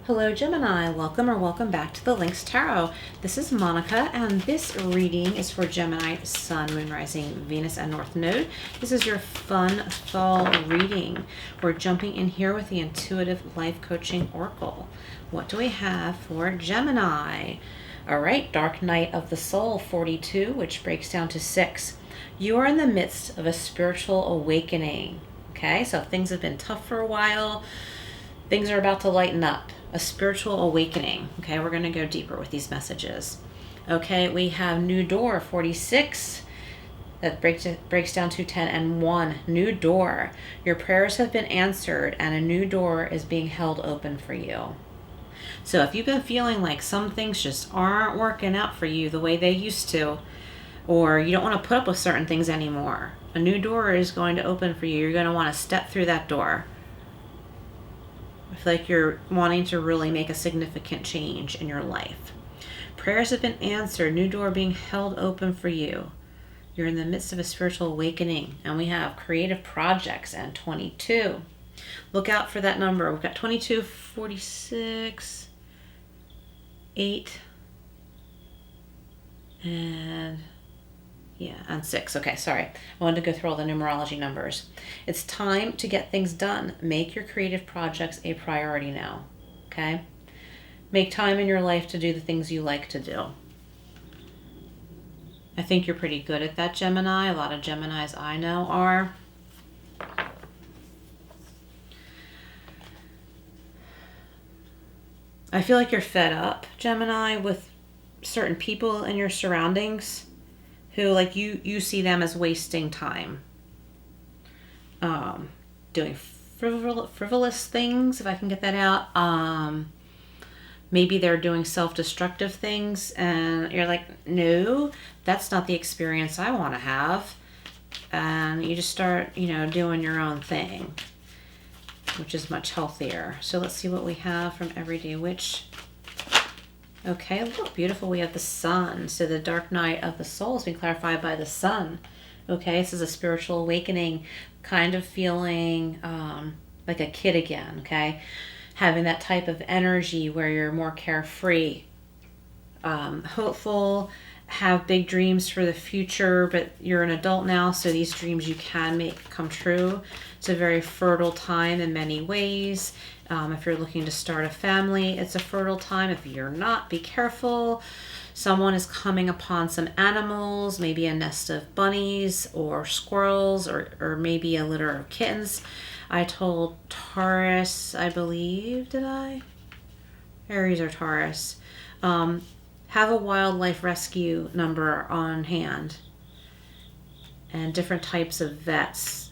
Hello Gemini, welcome or welcome back to the Lynx Tarot. This is Monica and this reading is for Gemini, Sun, Moon, Rising, Venus, and North Node. This is your fun fall reading. We're jumping in here with the Intuitive Life Coaching Oracle. What do we have for Gemini? All right, Dark Night of the Soul 42, which breaks down to 6. You are in the midst of a spiritual awakening. Okay, so things have been tough for a while. Things are about to lighten up. A spiritual awakening. Okay, we're going to go deeper with these messages. Okay, we have New Door 46. That breaks down to 10 and 1. New door. Your prayers have been answered and a new door is being held open for you. So if you've been feeling like some things just aren't working out for you the way they used to, or you don't want to put up with certain things anymore, a new door is going to open for you. You're going to want to step through that door. I feel like you're wanting to really make a significant change in your life. Prayers have been answered. New door being held open for you. You're in the midst of a spiritual awakening. And we have creative projects and 22. Look out for that number. We've got 22, 46, 8, and 6. Okay, sorry. I wanted to go through all the numerology numbers. It's time to get things done. Make your creative projects a priority now. Okay? Make time in your life to do the things you like to do. I think you're pretty good at that, Gemini. A lot of Geminis I know are. I feel like you're fed up, Gemini, with certain people in your surroundings who, like, you see them as wasting time. Doing frivolous things, if I can get that out. Maybe they're doing self-destructive things and you're like, no, that's not the experience I want to have. And you just start, doing your own thing, which is much healthier. So let's see what we have from Everyday Witch. Okay, look, beautiful. We have the sun. So the dark night of the soul has been clarified by the sun. Okay, this is a spiritual awakening, kind of feeling like a kid again, okay? Having that type of energy where you're more carefree, hopeful, have big dreams for the future, but you're an adult now, so these dreams you can make come true. It's a very fertile time in many ways. If you're looking to start a family, it's a fertile time. If you're not, be careful. Someone is coming upon some animals, maybe a nest of bunnies or squirrels or maybe a litter of kittens. I told Taurus, I believe, did I? Aries or Taurus. Have a wildlife rescue number on hand. And different types of vets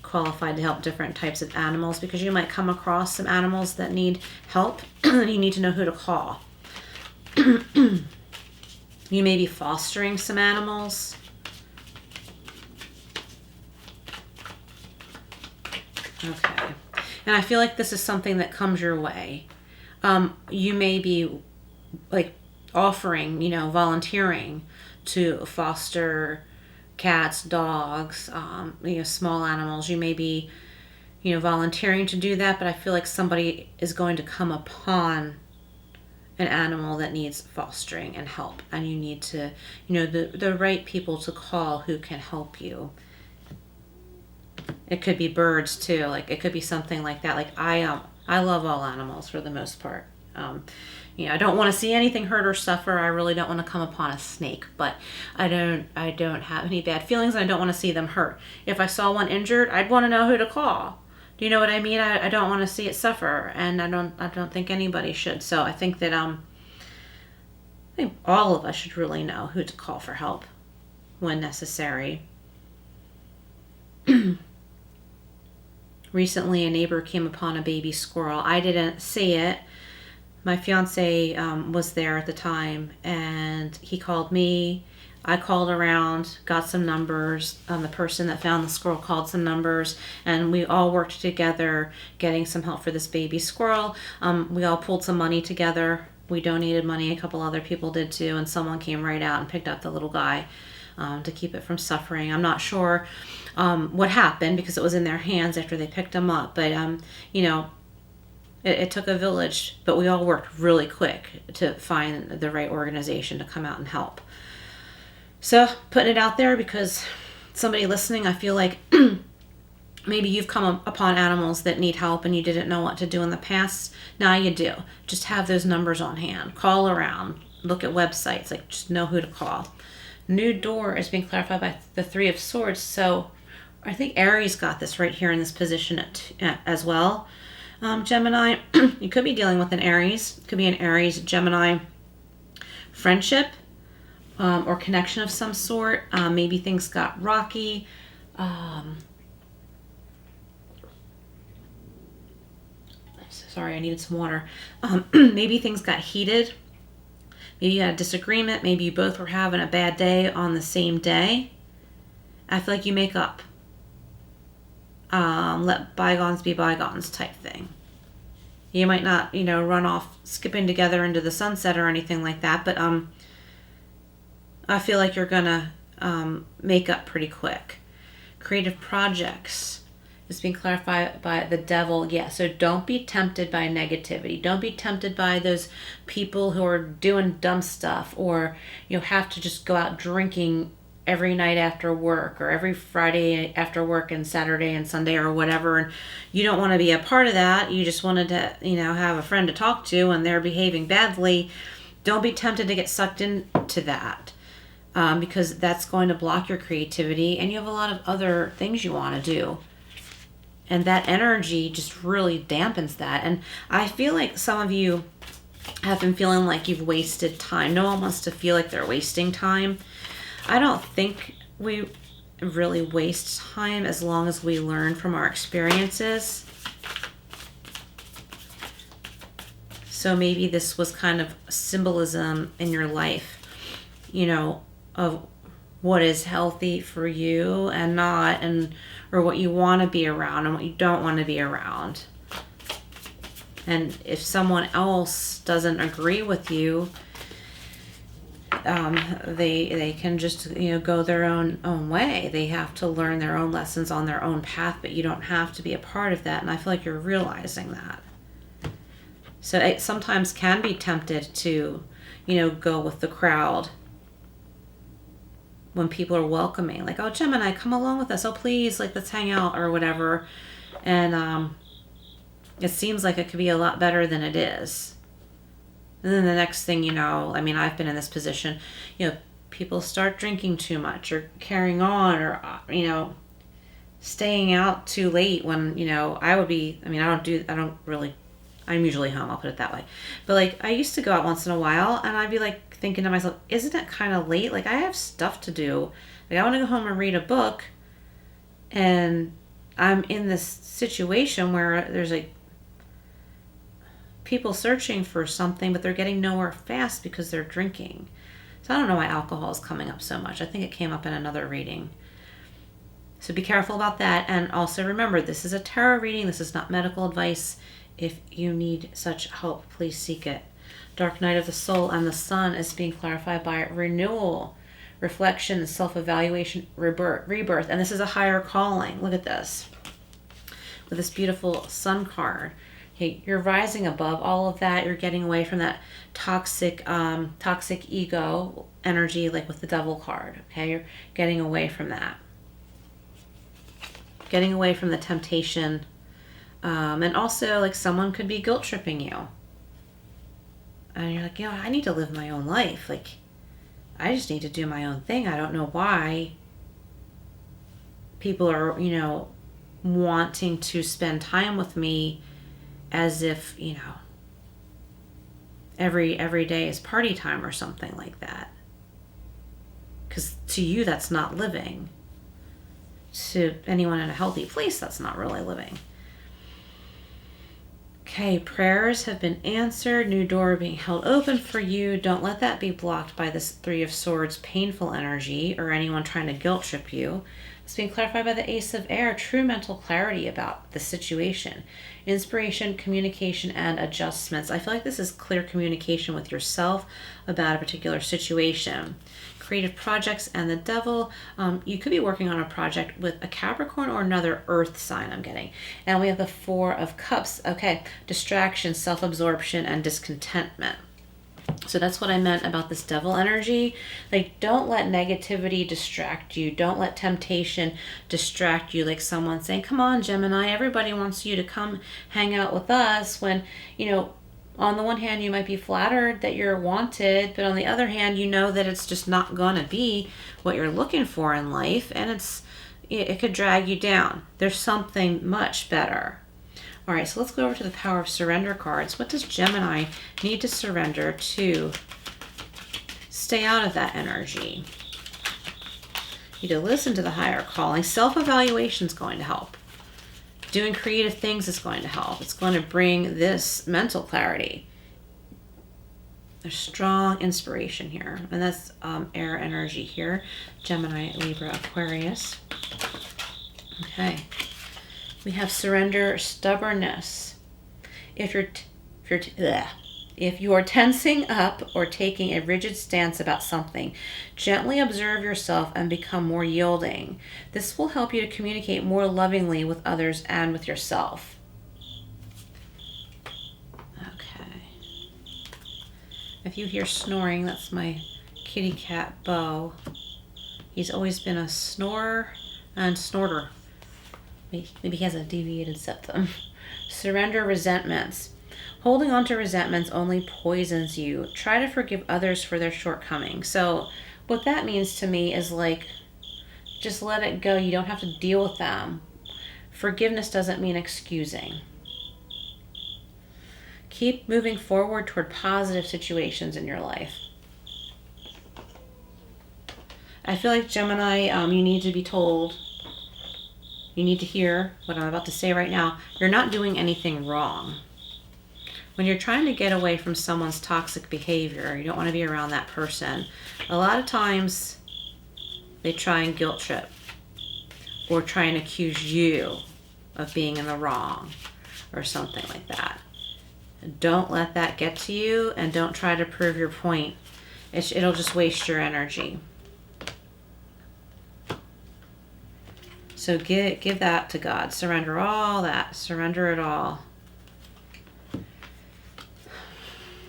qualified to help different types of animals, because you might come across some animals that need help and you need to know who to call. You may be fostering some animals. Okay. And I feel like this is something that comes your way. You may be like offering, volunteering to foster cats, dogs, small animals. You may be, volunteering to do that, but I feel like somebody is going to come upon an animal that needs fostering and help, and you need to, the right people to call who can help you. It could be birds too. Like, it could be something like that. Like, I love all animals for the most part. I don't want to see anything hurt or suffer. I really don't want to come upon a snake, but I don't have any bad feelings, and I don't want to see them hurt. If I saw one injured, I'd want to know who to call. Do you know what I mean? I don't want to see it suffer, and I don't think anybody should. So I think that I think all of us should really know who to call for help when necessary. Recently, a neighbor came upon a baby squirrel. I didn't see it. My fiance was there at the time, and he called me. I called around, got some numbers. The person that found the squirrel called some numbers, and we all worked together getting some help for this baby squirrel. We all pulled some money together. We donated money. A couple other people did too, and someone came right out and picked up the little guy to keep it from suffering. I'm not sure what happened because it was in their hands after they picked him up, but It took a village, but we all worked really quick to find the right organization to come out and help. So putting it out there because somebody listening, I feel like maybe you've come upon animals that need help and you didn't know what to do in the past. Now you do. Just have those numbers on hand. Call around. Look at websites. Like, just know who to call. New door is being clarified by the Three of Swords. So I think Aries got this right here in this position as well. Gemini, you could be dealing with an Aries. It could be an Aries, Gemini friendship or connection of some sort. Maybe things got rocky. Sorry, I needed some water. Maybe things got heated. Maybe you had a disagreement. Maybe you both were having a bad day on the same day. I feel like you make up. Let bygones be bygones type thing. You might not, run off skipping together into the sunset or anything like that, but I feel like you're gonna make up pretty quick. Creative projects is being clarified by the Devil. Yeah, so don't be tempted by negativity. Don't be tempted by those people who are doing dumb stuff, or have to just go out drinking every night after work, or every Friday after work and Saturday and Sunday or whatever, and you don't want to be a part of that. You just wanted to have a friend to talk to, and they're behaving badly. Don't be tempted to get sucked into that, because that's going to block your creativity, and you have a lot of other things you want to do, and that energy just really dampens that. And I feel like some of you have been feeling like you've wasted time. No one wants to feel like they're wasting time. I don't think we really waste time as long as we learn from our experiences. So maybe this was kind of symbolism in your life, of what is healthy for you and not, or what you want to be around and what you don't want to be around. And if someone else doesn't agree with you, they can just go their own way. They have to learn their own lessons on their own path, but you don't have to be a part of that. And I feel like you're realizing that. So it sometimes can be tempted to go with the crowd when people are welcoming, like, oh, Gemini, come along with us, oh please, like, let's hang out or whatever. And it seems like it could be a lot better than it is. And then the next thing I've been in this position, people start drinking too much or carrying on, or, staying out too late when, I'm usually home, I'll put it that way. But like, I used to go out once in a while and I'd be like thinking to myself, isn't it kind of late? Like, I have stuff to do. Like, I want to go home and read a book, and I'm in this situation where there's like people searching for something, but they're getting nowhere fast because they're drinking. So I don't know why alcohol is coming up so much. I think it came up in another reading. So be careful about that. And also remember, this is a tarot reading. This is not medical advice. If you need such help, please seek it. Dark night of the soul and the sun is being clarified by renewal, reflection, self-evaluation, rebirth. And this is a higher calling. Look at this. With this beautiful sun card. Okay, you're rising above all of that. You're getting away from that toxic ego energy, like with the Devil card. Okay, you're getting away from that. Getting away from the temptation. And also, like, someone could be guilt tripping you. And you're like, I need to live my own life. Like, I just need to do my own thing. I don't know why people are, wanting to spend time with me as if, every day is party time or something like that. Because to you, that's not living. To anyone in a healthy place, that's not really living. Okay, prayers have been answered. New door being held open for you. Don't let that be blocked by this Three of Swords painful energy or anyone trying to guilt trip you. It's being clarified by the Ace of Air. True mental clarity about the situation. Inspiration, communication, and adjustments. I feel like this is clear communication with yourself about a particular situation. creative projects and the devil. You could be working on a project with a Capricorn or another earth sign, I'm getting. And we have the Four of Cups. Okay, distraction, self-absorption, and discontentment. So that's what I meant about this devil energy. Like, don't let negativity distract you. Don't let temptation distract you. Like someone saying, come on, Gemini, everybody wants you to come hang out with us. When, you know, on the one hand, you might be flattered that you're wanted, but on the other hand, you know that it's just not going to be what you're looking for in life, and it could drag you down. There's something much better. All right, so let's go over to the Power of Surrender cards. What does Gemini need to surrender to stay out of that energy? You need to listen to the higher calling. Self-evaluation is going to help. Doing creative things is going to help. It's going to bring this mental clarity. There's strong inspiration here. And that's air energy here. Gemini, Libra, Aquarius. Okay. We have surrender, stubbornness. If you are tensing up or taking a rigid stance about something, gently observe yourself and become more yielding. This will help you to communicate more lovingly with others and with yourself. Okay. If you hear snoring, that's my kitty cat, Bo. He's always been a snorer and snorter. Maybe he has a deviated septum. Surrender resentments. Holding on to resentments only poisons you. Try to forgive others for their shortcomings. So what that means to me is like, just let it go. You don't have to deal with them. Forgiveness doesn't mean excusing. Keep moving forward toward positive situations in your life. I feel like Gemini, you need to be told, you need to hear what I'm about to say right now. You're not doing anything wrong. When you're trying to get away from someone's toxic behavior, you don't want to be around that person. A lot of times they try and guilt trip or try and accuse you of being in the wrong or something like that. Don't let that get to you, and don't try to prove your point. It'll just waste your energy. So give that to God. Surrender all that. Surrender it all.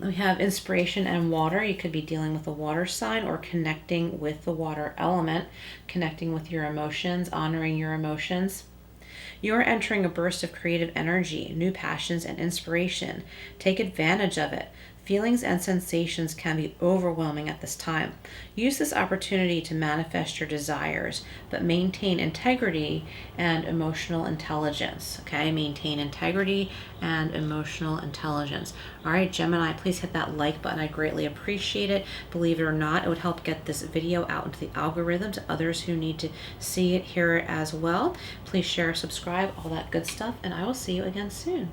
We have inspiration and water. You could be dealing with a water sign or connecting with the water element, connecting with your emotions, honoring your emotions. You're entering a burst of creative energy, new passions, and inspiration. Take advantage of it. Feelings and sensations can be overwhelming at this time. Use this opportunity to manifest your desires, but maintain integrity and emotional intelligence. Okay, maintain integrity and emotional intelligence. All right, Gemini, please hit that like button. I greatly appreciate it. Believe it or not, it would help get this video out into the algorithm to others who need to see it, hear it as well. Please share, subscribe, all that good stuff, and I will see you again soon.